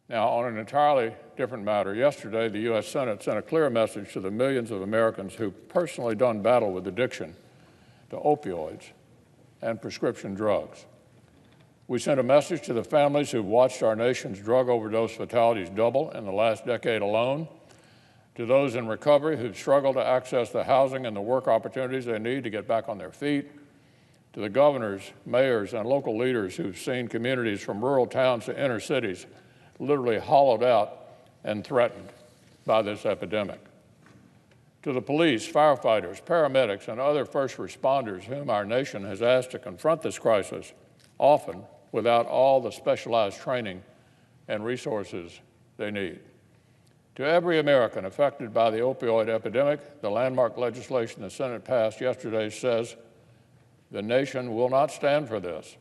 Now, on an entirely different matter, yesterday the U.S. Senate sent a clear message to the millions of Americans who personally done battle with addiction to opioids and prescription drugs. We sent a message to the families who've watched our nation's drug overdose fatalities double in the last decade alone, to those in recovery who've struggled to access the housing and the work opportunities they need to get back on their feet, to the governors, mayors, and local leaders who've seen communities from rural towns to inner cities literally hollowed out and threatened by this epidemic. To the police, firefighters, paramedics, and other first responders whom our nation has asked to confront this crisis, often without all the specialized training and resources they need. To every American affected by the opioid epidemic, the landmark legislation the Senate passed yesterday says the nation will not stand for this.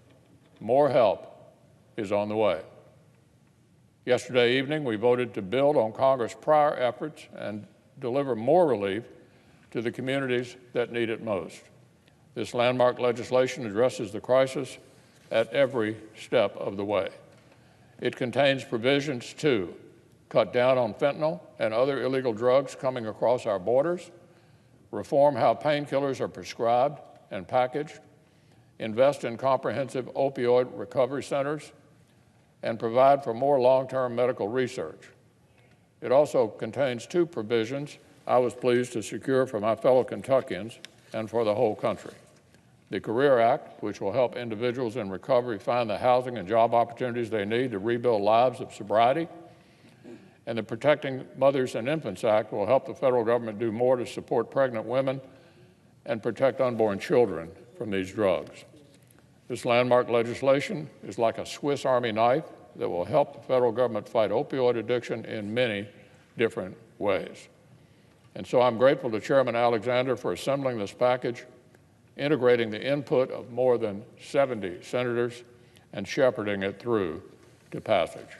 More help is on the way. Yesterday evening, we voted to build on Congress' prior efforts and deliver more relief to the communities that need it most. This landmark legislation addresses the crisis at every step of the way. It contains provisions to cut down on fentanyl and other illegal drugs coming across our borders, reform how painkillers are prescribed and packaged, invest in comprehensive opioid recovery centers, and provide for more long-term medical research. It also contains two provisions I was pleased to secure for my fellow Kentuckians and for the whole country. The Career Act, which will help individuals in recovery find the housing and job opportunities they need to rebuild lives of sobriety, and the Protecting Mothers and Infants Act will help the federal government do more to support pregnant women and protect unborn children from these drugs. This landmark legislation is like a Swiss Army knife that will help the federal government fight opioid addiction in many different ways. And so I'm grateful to Chairman Alexander for assembling this package, integrating the input of more than 70 senators, and shepherding it through to passage.